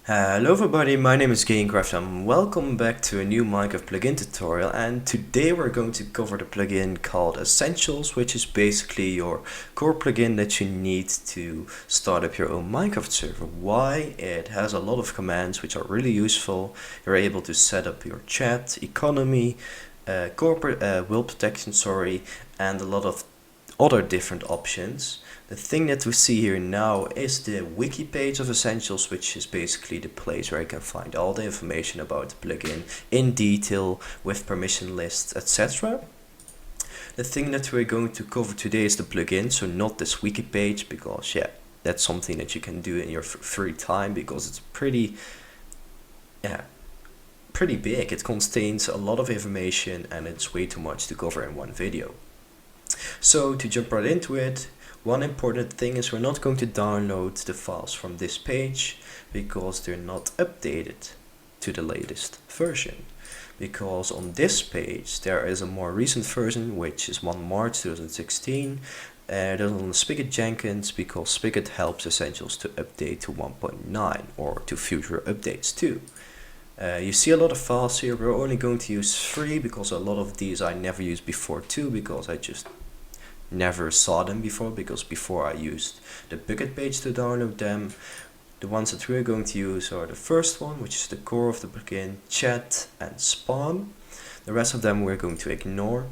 Hello everybody, my name is Gamecraft and welcome back to a new Minecraft plugin tutorial, and today we're going to cover the plugin called Essentials, which is basically your core plugin that you need to start up your own Minecraft server. Why? It has a lot of commands which are really useful. You're able to set up your chat, economy, corporate world protection, and a lot of other different options. The thing that we see here now is the wiki page of Essentials, which is basically the place where you can find all the information about the plugin in detail with permission lists, etc. The thing that we're going to cover today is the plugin, so not this wiki page, because yeah, that's something that you can do in your free time because it's pretty big. It contains a lot of information and it's way too much to cover in one video. So to jump right into it, one important thing is we're not going to download the files from this page because they're not updated to the latest version. Because on this page there is a more recent version, which is 1 March 2016. That's on Spigot Jenkins, because Spigot helps Essentials to update to 1.9 or to future updates too. You see a lot of files here. We're only going to use 3 because a lot of these I never used before too, because I just never saw them before, because before I used the Bukkit page to download them. The ones that we're going to use are the first one, which is the core of the plugin, chat and spawn. The rest of them we're going to ignore.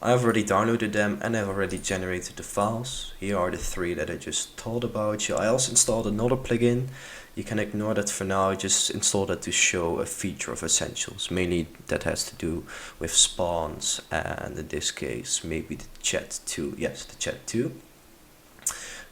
I've already downloaded them and I've already generated the files. Here are the 3 that I just told about. I also installed another plugin. You can ignore that for now, just install that to show a feature of Essentials. Mainly that has to do with spawns, and in this case maybe the chat too. Yes, the chat too.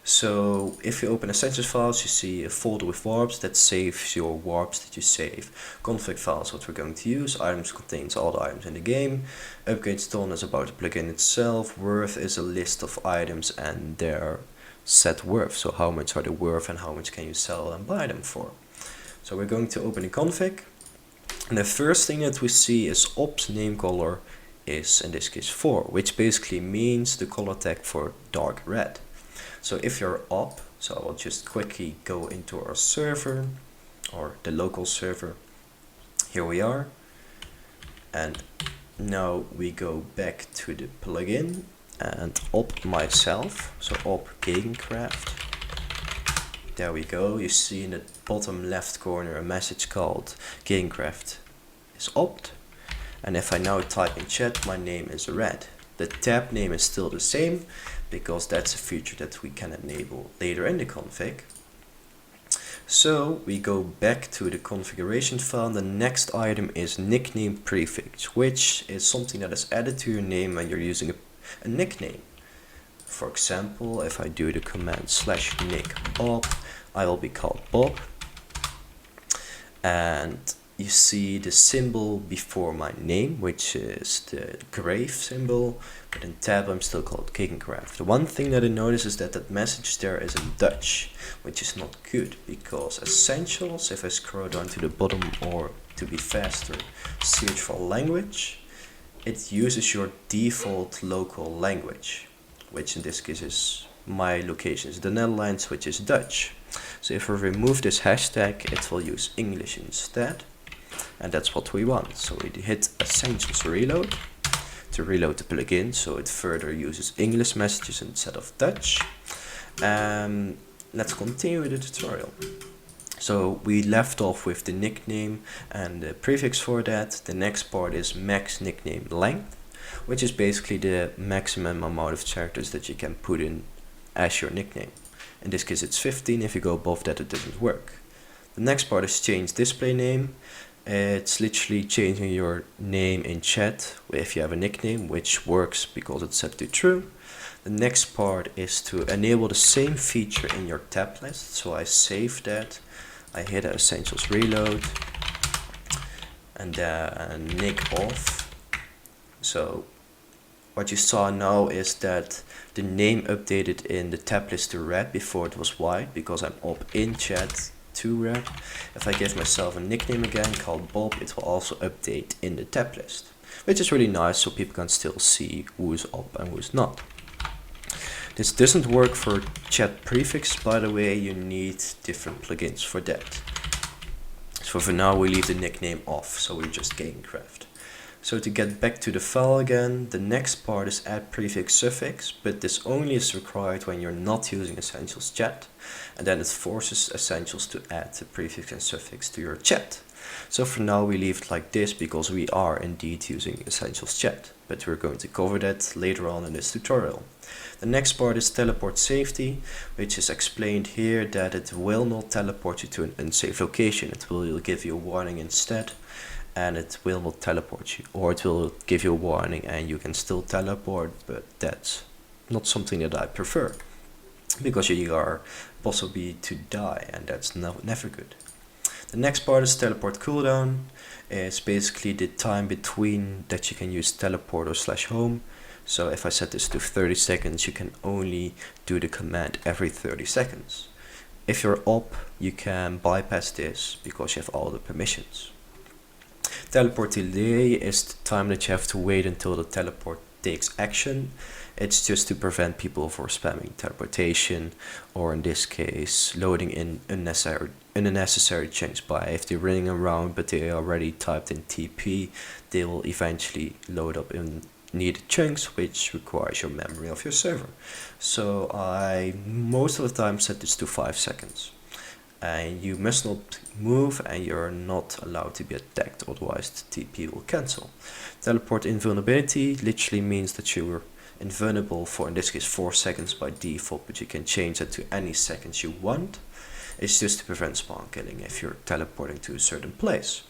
So if you open Essentials files, you see a folder with warps that saves your warps that you save. Config files, what we're going to use. Items contains all the items in the game. Upgrades done is about the plugin itself. Worth is a list of items and their set worth, so how much are they worth and how much can you sell and buy them for. So we're going to open the config, and the first thing that we see is ops name color is in this case 4, which basically means the color tag for dark red. So if you're op, so I will just quickly go into our server or the local server. Here we are, and now we go back to the plugin and op myself, so op Gamecraft. There we go. You see in the bottom left corner a message called Gamecraft is opt, and if I now type in chat, my name is red. The tab name is still the same because that's a feature that we can enable later in the config. So we go back to the configuration file. The next item is nickname prefix, which is something that is added to your name when you're using a nickname. For example, if I do the command /nick Bob, I will be called Bob, and you see the symbol before my name, which is the grave symbol, but in tab I'm still called Gamecraft. The one thing that I notice is that that message there is in Dutch, which is not good, because Essentials, if I scroll down to the bottom, or to be faster, search for language, it uses your default local language, which in this case is my location is the Netherlands, which is Dutch. So if we remove this hashtag, it will use English instead, and that's what we want. So we hit Essentials reload to reload the plugin, so it further uses English messages instead of Dutch. Let's continue with the tutorial. So we left off with the nickname and the prefix for that. The next part is max nickname length, which is basically the maximum amount of characters that you can put in as your nickname. In this case it's 15, if you go above that it doesn't work. The next part is change display name. It's literally changing your name in chat if you have a nickname, which works because it's set to true. The next part is to enable the same feature in your tab list. So I save that. I hit Essentials reload and nick off. So what you saw now is that the name updated in the tab list to red. Before it was white because I'm op in chat to red. If I give myself a nickname again called Bob, it will also update in the tab list, which is really nice, so people can still see who is op and who is not. This doesn't work for chat prefix, by the way. You need different plugins for that. So for now we leave the nickname off, so we just Gamecraft. So to get back to the file again, the next part is add prefix suffix, but this only is required when you're not using Essentials chat, and then it forces Essentials to add the prefix and suffix to your chat. So for now we leave it like this because we are indeed using Essentials chat, but we're going to cover that later on in this tutorial. The next part is teleport safety, which is explained here that it will not teleport you to an unsafe location. It will give you a warning instead, and it will not teleport you, or it will give you a warning and you can still teleport, but that's not something that I prefer, because you are possibly to die, and that's never good. The next part is teleport cooldown. It's basically the time between that you can use teleport or /home. So if I set this to 30 seconds, you can only do the command every 30 seconds. If you're up, you can bypass this because you have all the permissions. Teleport delay is the time that you have to wait until the teleport takes action. It's just to prevent people from spamming teleportation, or in this case, loading in unnecessary chunks by if they're running around but they already typed in TP, they will eventually load up in needed chunks, which requires your memory of your server. So I most of the time set this to 5 seconds. And you must not move, and you're not allowed to be attacked, otherwise the TP will cancel. Teleport invulnerability literally means that you're invulnerable for, in this case, 4 seconds by default, but you can change that to any seconds you want. It's just to prevent spawn killing if you're teleporting to a certain place.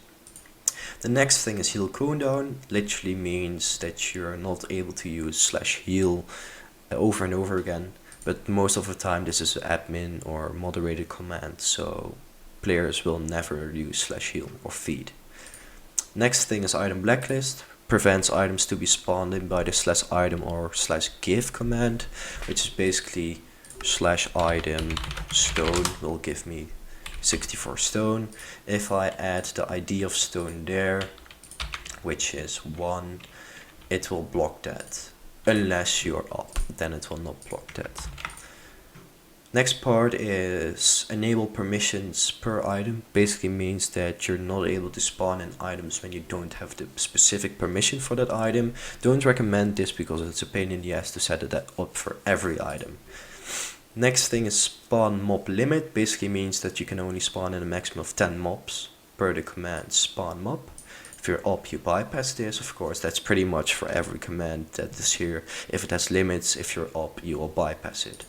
The next thing is heal cooldown. Literally means that you're not able to use /heal over and over again. But most of the time this is an admin or moderated command, so players will never use /heal or feed. Next thing is item blacklist. Prevents items to be spawned in by the /item or /give command, which is basically /item stone will give me 64 stone. If I add the ID of stone there, which is 1, it will block that. Unless you're up, then it will not block that. Next part is enable permissions per item. Basically means that you're not able to spawn in items when you don't have the specific permission for that item. Don't recommend this because it's a pain in the ass to set that up for every item. Next thing is spawn mob limit. Basically means that you can only spawn in a maximum of 10 mobs per the command spawn mob. If you're up, you bypass this. Of course, that's pretty much for every command that is here. If it has limits, if you're up, you will bypass it.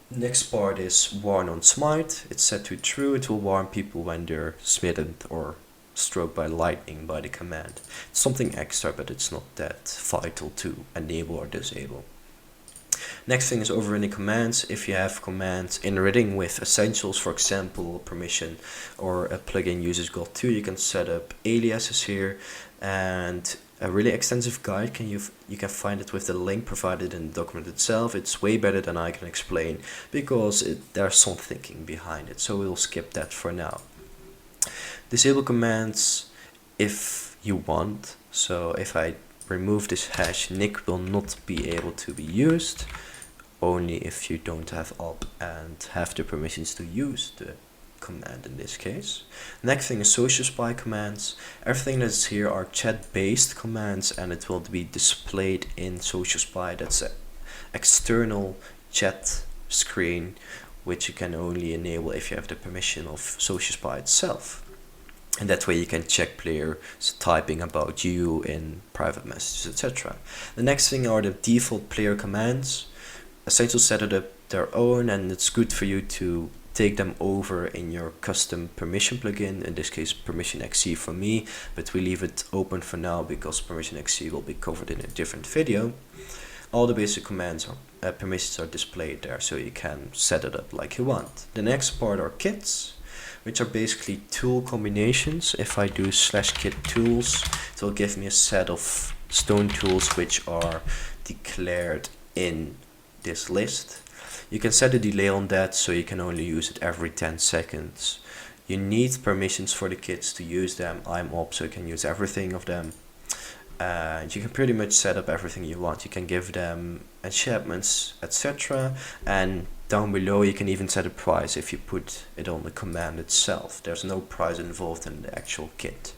Next part is warn on smite. It's set to true. It will warn people when they're smitten or struck by lightning by the command. It's something extra, but it's not that vital to enable or disable. Next thing is overriding commands. If you have commands inriding with essentials, for example, permission, or a plugin uses GOT2, you can set up aliases here, and a really extensive guide you can find it with the link provided in the document itself. It's way better than I can explain because there's some thinking behind it, so we'll skip that for now. Disable commands if you want. So if I remove this hash, nick will not be able to be used, only if you don't have up and have the permissions to use the command in this case. Next thing is social spy commands. Everything that's here are chat based commands, and it will be displayed in social spy. That's an external chat screen which you can only enable if you have the permission of social spy itself. And that way you can check players typing about you in private messages, etc. The next thing are the default player commands. Essentials set it up their own, and it's good for you to take them over in your custom permission plugin, in this case permission XC for me, but we leave it open for now because permission XC will be covered in a different video. All the basic commands or permissions are displayed there, so you can set it up like you want. The next part are kits, which are basically tool combinations. If I do /kit tools, it will give me a set of stone tools which are declared in this list. You can set a delay on that, so you can only use it every 10 seconds. You need permissions for the kits to use them. I'm up, so you can use everything of them. You can pretty much set up everything you want. You can give them enchantments, etc. And Down below you can even set a price if you put it on the command itself. There's no price involved in the actual kit.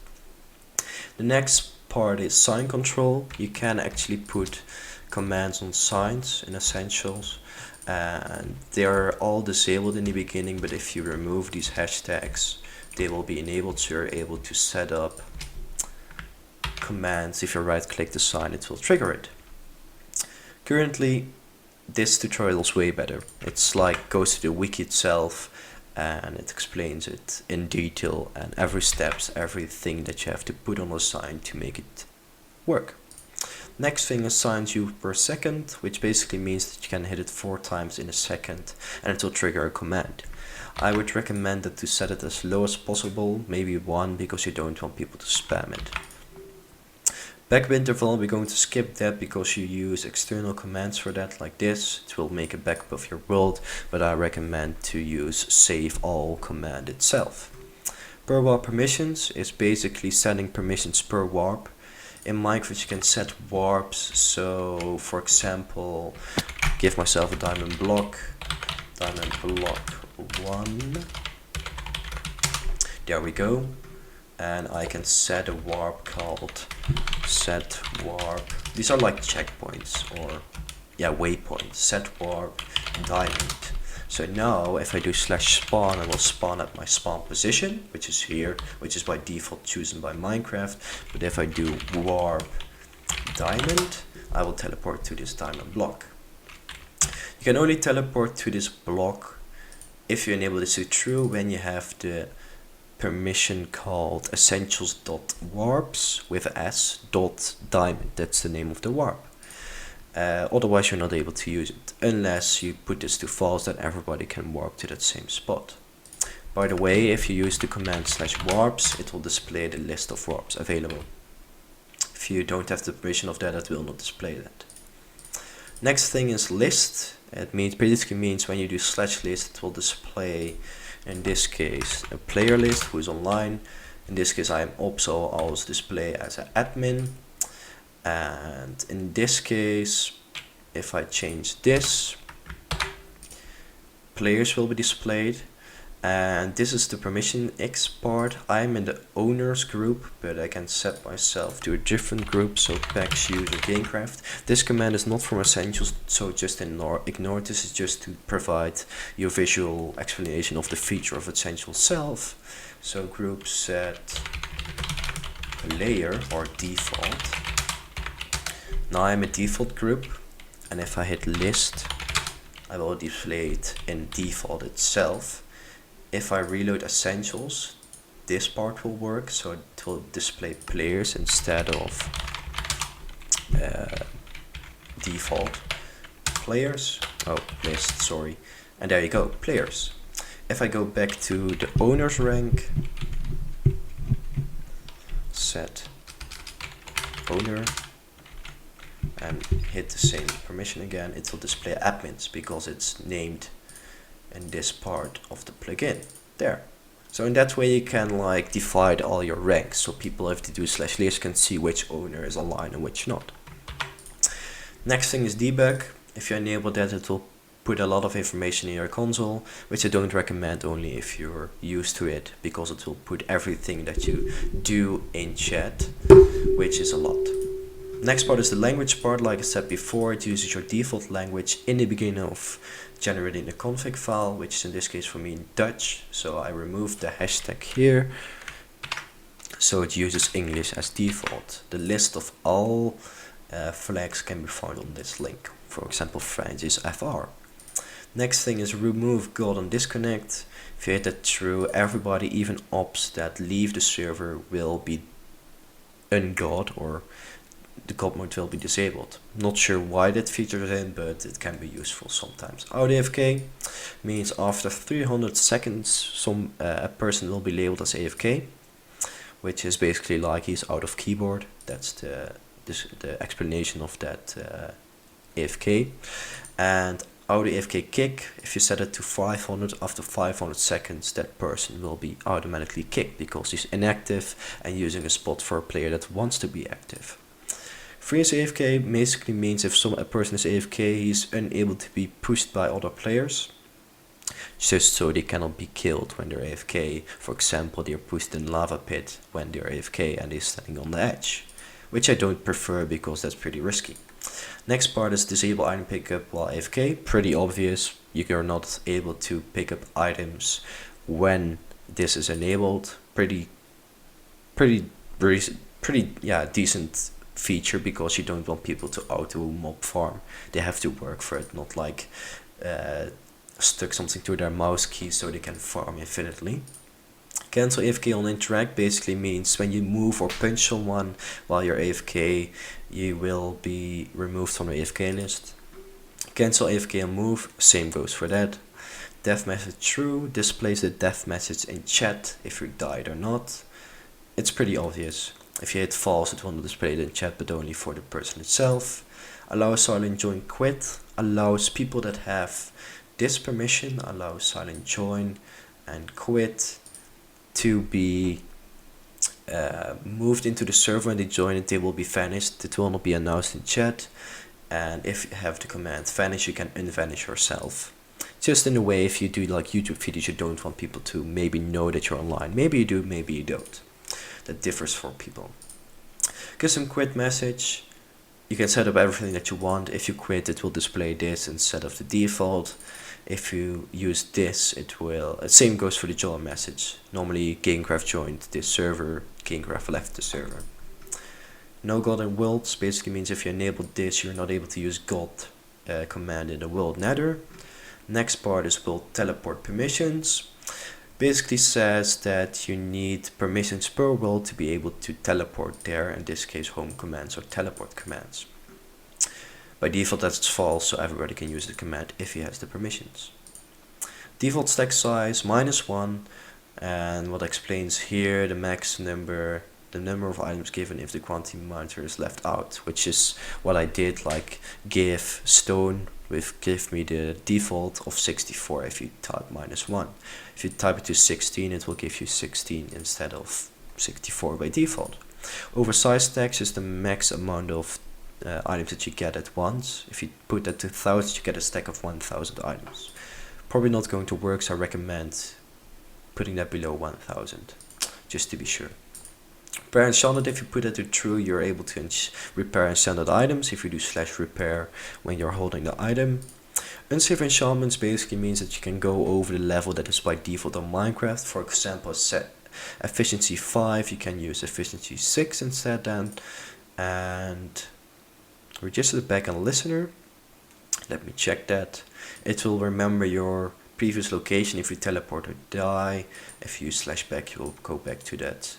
The next part is sign control. You can actually put commands on signs in Essentials, and they are all disabled in the beginning, but if you remove these hashtags they will be enabled, so you're able to set up commands. If you right click the sign it will trigger it. Currently this tutorial is way better. It's like goes to the wiki itself and it explains it in detail and every steps, everything that you have to put on a sign to make it work. Next thing is signs used per second, which basically means that you can hit it 4 times in a second and it will trigger a command. I would recommend that to set it as low as possible, maybe 1, because you don't want people to spam it. Backup interval, we're going to skip that because you use external commands for that, like this. It will make a backup of your world, but I recommend to use save all command itself. Per warp permissions is basically setting permissions per warp. In Minecraft you can set warps, so for example, give myself a diamond block 1. There we go. And I can set a warp called set warp. These are like checkpoints or waypoints. Set warp diamond. So now if I do /spawn, I will spawn at my spawn position, which is here, which is by default chosen by Minecraft. But if I do warp diamond, I will teleport to this diamond block. You can only teleport to this block if you enable this to true when you have the permission called essentials.warps with s.diamond. That's the name of the warp. Otherwise you're not able to use it unless you put this to false, then everybody can warp to that same spot. By the way, if you use the command /warps, it will display the list of warps available. If you don't have the permission of that, it will not display that. Next thing is list. It basically means when you do /list, it will display, in this case, a player list who is online. In this case I am op, so I'll always display as an admin. And in this case, if I change this, players will be displayed. And this is the permission X part. I'm in the owners group, but I can set myself to a different group, so PAX user Gamecraft. This command is not from Essentials, so just ignore this. Is just to provide your visual explanation of the feature of Essentials self. So group set player or default. Now I'm a default group, and if I hit list, I will display it in default itself. If I reload Essentials, this part will work, so it will display players instead of default players. Oh, list, sorry. And there you go, players. If I go back to the owner's rank, set owner, and hit the same permission again, it will display admins because it's named in this part of the plugin there. So in that way you can like divide all your ranks, so people if they do /list can see which owner is online and which not. Next thing is debug. If you enable that, it will put a lot of information in your console, which I don't recommend, only if you're used to it, because it will put everything that you do in chat, which is a lot. Next part is the language part. Like I said before, it uses your default language in the beginning of generating the config file, which is in this case for me Dutch. So I removed the hashtag here, so it uses English as default. The list of all flags can be found on this link. For example, French is FR. Next thing is remove god and disconnect. If you hit that true, everybody, even ops that leave the server, will be ungod, or the god mode will be disabled. Not sure why that feature is in, but it can be useful sometimes. Out AFK means after 300 seconds a person will be labeled as AFK, which is basically like he's out of keyboard. That's the explanation of that AFK. And auto AFK kick, if you set it to 500, after 500 seconds that person will be automatically kicked because he's inactive and using a spot for a player that wants to be active. Freeze AFK basically means if a person is AFK, he's unable to be pushed by other players. just so they cannot be killed when they're AFK. For example, they're pushed in lava pit when they're AFK and they're standing on the edge, which I don't prefer because that's pretty risky. Next part is disable item pickup while AFK. Pretty obvious. You're not able to pick up items when this is enabled. Pretty decent feature, because you don't want people to auto mob farm. They have to work for it, not like stuck something to their mouse key so they can farm infinitely. Cancel AFK on interact basically means when you move or punch someone while you're AFK, you will be removed from the AFK list. Cancel AFK on move, same goes for that. Death message true, displays the death message in chat if you died or not. It's pretty obvious. If you hit false, it will not display it in chat, but only for the person itself. Allow silent join quit, allows people that have this permission, allow silent join and quit, to be moved into the server. When they join it, they will be vanished. It will not be announced in chat. And if you have the command vanish, you can unvanish yourself. Just in a way, if you do like YouTube videos, you don't want people to maybe know that you're online. Maybe you do, maybe you don't. That differs for people. Custom quit message. You can set up everything that you want. If you quit, it will display this instead of the default. If you use this, it will. Same goes for the join message. Normally, GameCraft joined this server, GameCraft left the server. No God in worlds basically means if you enable this, you're not able to use God command in the world nether. Next part is world teleport permissions. Basically says that you need permissions per world to be able to teleport there. In this case, home commands or teleport commands. By default, that's false, so everybody can use the command if he has the permissions. Default stack size -1, and what explains here the max number, the number of items given if the quantity monitor is left out, which is what I did, like give stone give me the default of 64 if you type -1. If you type it to 16, it will give you 16 instead of 64 by default. Oversized stacks is the max amount of items that you get at once. If you put that to 1000, you get a stack of 1000 items. Probably not going to work, so I recommend putting that below 1000, just to be sure. Repair enchanted, if you put that to true, you're able to repair enchanted items if you do /repair when you're holding the item. Unsafe enchantments basically means that you can go over the level that is by default on Minecraft. For example, set efficiency 5, you can use efficiency 6 instead then. And register the backend listener. Let me check that. It will remember your previous location if you teleport or die. If you use /back, you will go back to that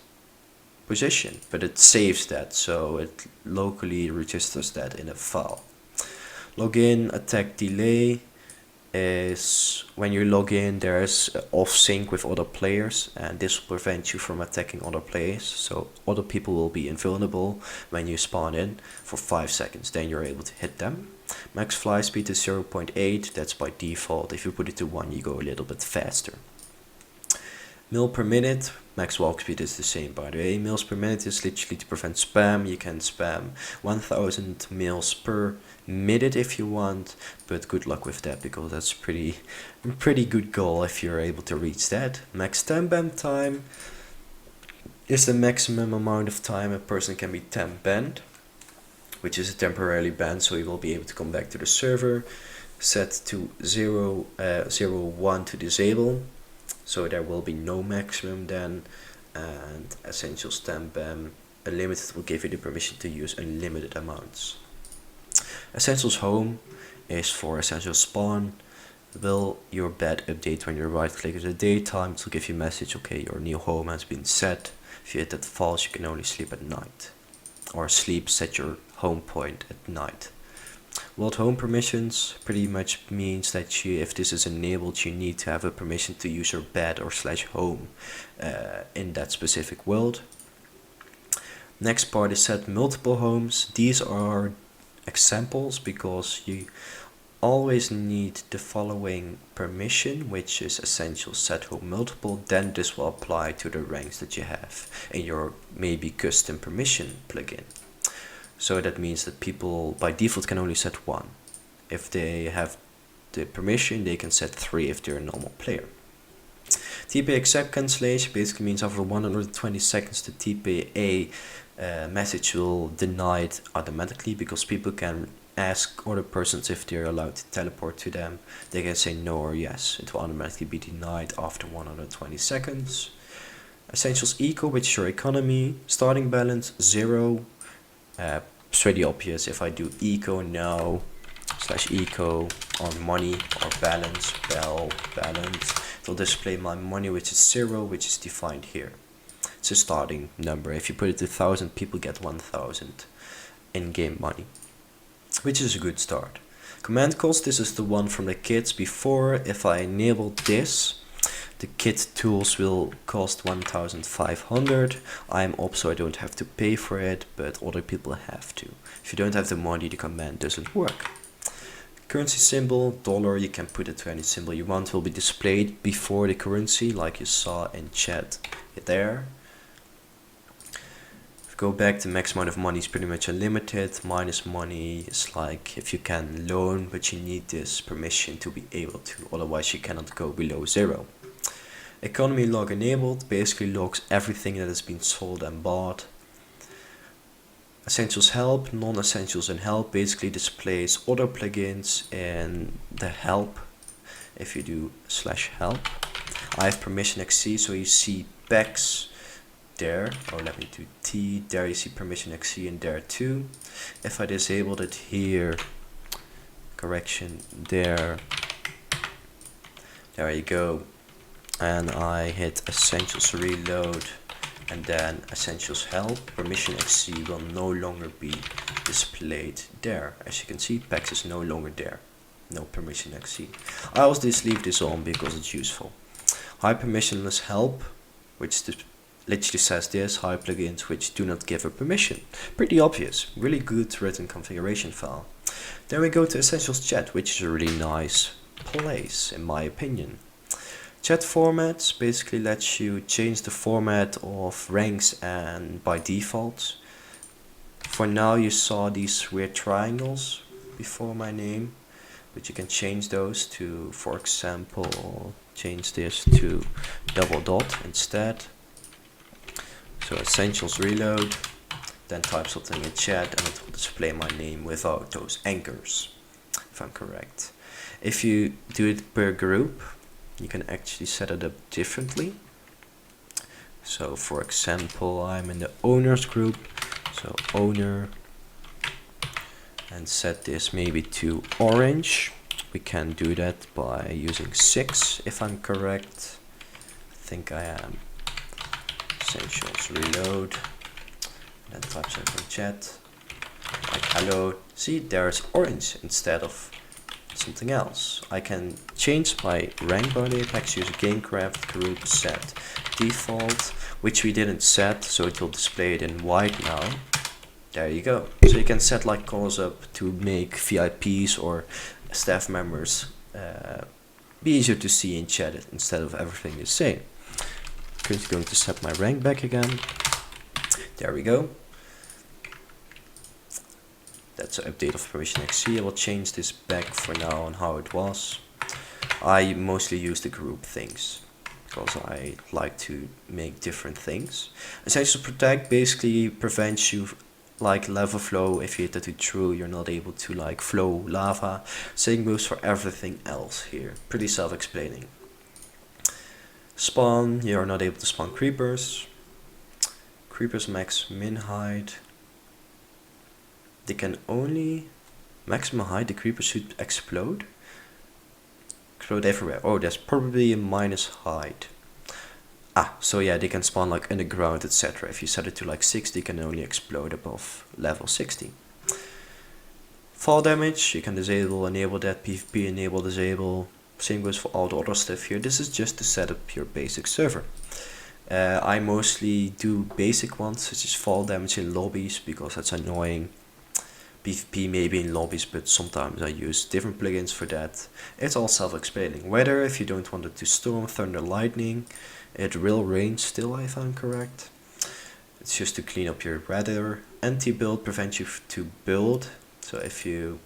position, but it saves that, so it locally registers that in a file. Login attack delay is when you log in, there's off sync with other players, and this will prevent you from attacking other players, so other people will be invulnerable when you spawn in for 5 seconds, then you're able to hit them. Max fly speed is 0.8, that's by default. If you put it to 1, you go a little bit faster. Mil per minute, max walk speed is the same by the way. Mils per minute is literally to prevent spam. You can spam 1000 mils per minute if you want, but good luck with that, because that's pretty good goal if you're able to reach that. Max ban time is the maximum amount of time a person can be banned, which is a temporarily ban, so he will be able to come back to the server. Set to 0.01 to disable. So there will be no maximum then, and essential ban unlimited will give you the permission to use unlimited amounts. Essentials home is for essential spawn. Will your bed update when you right click in the daytime? It will give you a message, okay, your new home has been set. If you hit that false, you can only sleep at night, or set your home point at night. World home permissions pretty much means that if this is enabled, you need to have a permission to use your bed or /home in that specific world. Next part is set multiple homes. These are examples because you always need the following permission, which is essential set home multiple. Then this will apply to the ranks that you have in your maybe custom permission plugin. So that means that people by default can only set 1. If they have the permission, they can set 3 if they're a normal player. TPA accept cancellation basically means after 120 seconds the TPA message will deny it automatically, because people can ask other persons if they're allowed to teleport to them. They can say no or yes. It will automatically be denied after 120 seconds. Essentials eco, which is your economy. Starting balance 0. It's pretty obvious. If I do eco now /eco on money or balance, balance, it will display my money, which is 0, which is defined here. It's a starting number. If you put it to 1,000, people get 1,000 in-game money, which is a good start. Command cost, this is the one from the kits before. If I enable this, the kit tools will cost 1,500. I'm up, so I don't have to pay for it, but other people have to. If you don't have the money, the command doesn't work. Currency symbol, dollar, you can put it to any symbol you want, will be displayed before the currency, like you saw in chat there. Go back, the max amount of money is pretty much unlimited. Minus money is like if you can loan, but you need this permission to be able to, otherwise you cannot go below 0. Economy log enabled basically logs everything that has been sold and bought. Essentials help, non-essentials and help basically displays other plugins in the help. If you do /help, I have permission XC, so you see packs there, or let me do T, there you see permission XC and there too. If I disabled it here, correction, there you go, and I hit essentials reload and then essentials help, permission XC will no longer be displayed there. As you can see, packs is no longer there, no permission XC. I always just leave this on because it's useful. High permissionless help, which literally says this, high plugins which do not give a permission. Pretty obvious, really good written configuration file. Then we go to essentials chat, which is a really nice place in my opinion. Chat formats basically lets you change the format of ranks and by default. For now you saw these weird triangles before my name, but you can change those to, for example, change this to double dot instead. So essentials reload, then type something in chat and it will display my name without those anchors, if I'm correct. If you do it per group, you can actually set it up differently. So for example, I'm in the owners group, so owner, and set this maybe to orange. We can do that by using 6 if I'm correct. I think I am. Essentials reload, then type something in chat, like hello. See, there's orange instead of something else. I can change my rank by the Apex user gamecraft group set default, which we didn't set, so it will display it in white now. There you go. So you can set like colors up to make VIPs or staff members be easier to see in chat instead of everything the same. Currently going to set my rank back again. There we go. That's an update of permission XC. I will change this back for now on how it was. I mostly use the group things because I like to make different things. Essential protect basically prevents you like lava flow. If you hit that to true, you're not able to like flow lava. Same goes for everything else here. Pretty self-explaining. Spawn, you are not able to spawn creepers. Creepers max min height. They can only maximum height, the creepers should explode. Explode everywhere. Oh, there's probably a minus height. Ah, so yeah, they can spawn like underground, etc. If you set it to like 6, they can only explode above level 60. Fall damage, you can disable, enable that, PvP, enable, disable. Same goes for all the other stuff here. This is just to set up your basic server. I mostly do basic ones, such as fall damage in lobbies, because that's annoying. PvP maybe in lobbies, but sometimes I use different plugins for that. It's all self-explaining. Weather, if you don't want it to storm, thunder, lightning. It will rain still, if I'm correct. It's just to clean up your weather. Anti-build prevents you to build. So if you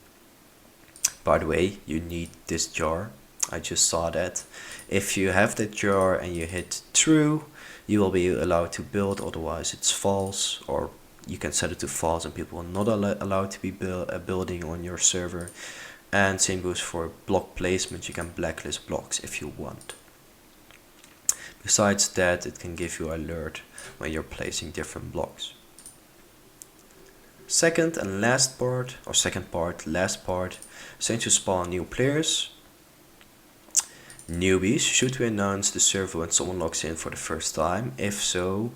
By the way, you need this jar. I just saw that. If you have that jar and you hit true, you will be allowed to build, otherwise it's false, or you can set it to false and people are not allowed to be building on your server. And same goes for block placement, you can blacklist blocks if you want. Besides that, it can give you alert when you're placing different blocks. Second and last part, or second part, last part, since you spawn new players, newbies, should we announce the server when someone logs in for the first time? If so,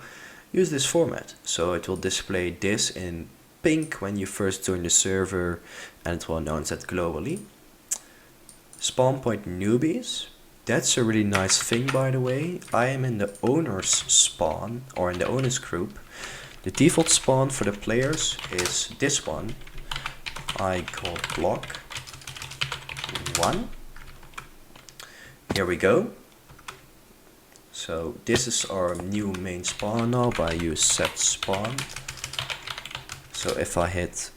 use this format. So it will display this in pink when you first join the server, and it will announce that globally. Spawn point newbies, that's a really nice thing, by the way. I am in the owners spawn, or in the owners group. The default spawn for the players is this one. I call block 1. Here we go. So this is our new main spawn now, by use set spawn. So if I hit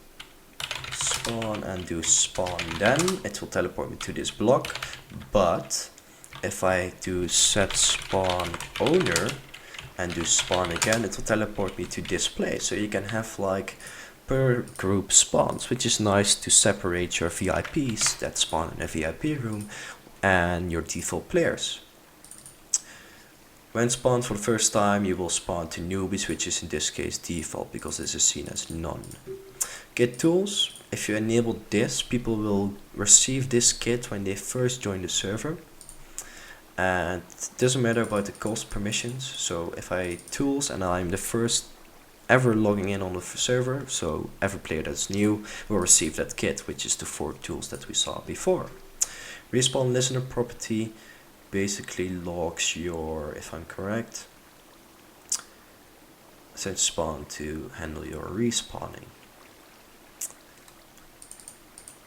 spawn and do spawn, then it will teleport me to this block. But if I do set spawn owner and do spawn again, it will teleport me to this place. So you can have like per group spawns, which is nice to separate your VIPs that spawn in a VIP room and your default players. When spawned for the first time, you will spawn to newbies, which is in this case default because this is seen as none. Kit tools, if you enable this, people will receive this kit when they first join the server. And it doesn't matter about the cost permissions. So if I tools and I'm the first ever logging in on the server, so every player that's new will receive that kit, which is the 4 tools that we saw before. Respawn listener property basically logs your, if I'm correct, set spawn to handle your respawning.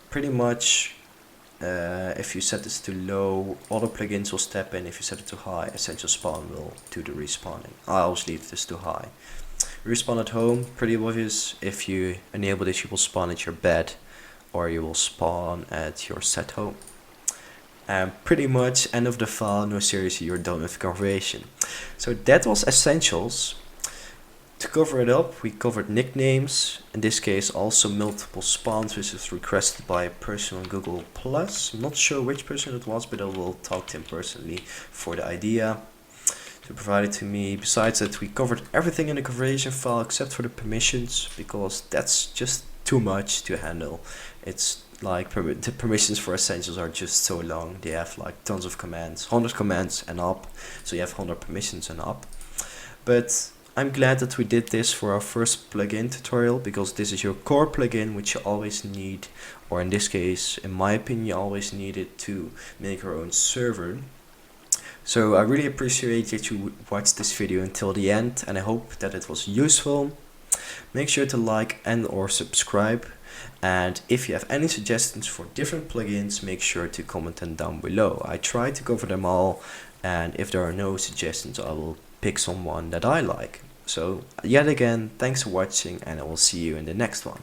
Pretty much, if you set this to low, other plugins will step in. If you set it to high, essential spawn will do the respawning. I always leave this to high. Respawn at home, pretty obvious. If you enable this, you will spawn at your bed, or you will spawn at your set home. And pretty much end of the file, no seriously, you're done with the configuration. So that was essentials. To cover it up, we covered nicknames, in this case also multiple spawns, which was requested by a person on Google+. I'm not sure which person it was, but I will talk to him personally for the idea to provide it to me. Besides that, we covered everything in the configuration file except for the permissions, because that's just too much to handle. It's like the permissions for essentials are just so long. They have like tons of commands, 100 commands and up, so you have 100 permissions and up. But I'm glad that we did this for our first plugin tutorial, because this is your core plugin which you always need, or in this case, in my opinion, you always need it to make your own server. So I really appreciate that you watched this video until the end, and I hope that it was useful. Make sure to like and or subscribe, and if you have any suggestions for different plugins, make sure to comment them down below. I try to cover them all, and if there are no suggestions, I will pick someone that I like. So yet again, thanks for watching, and I will see you in the next one.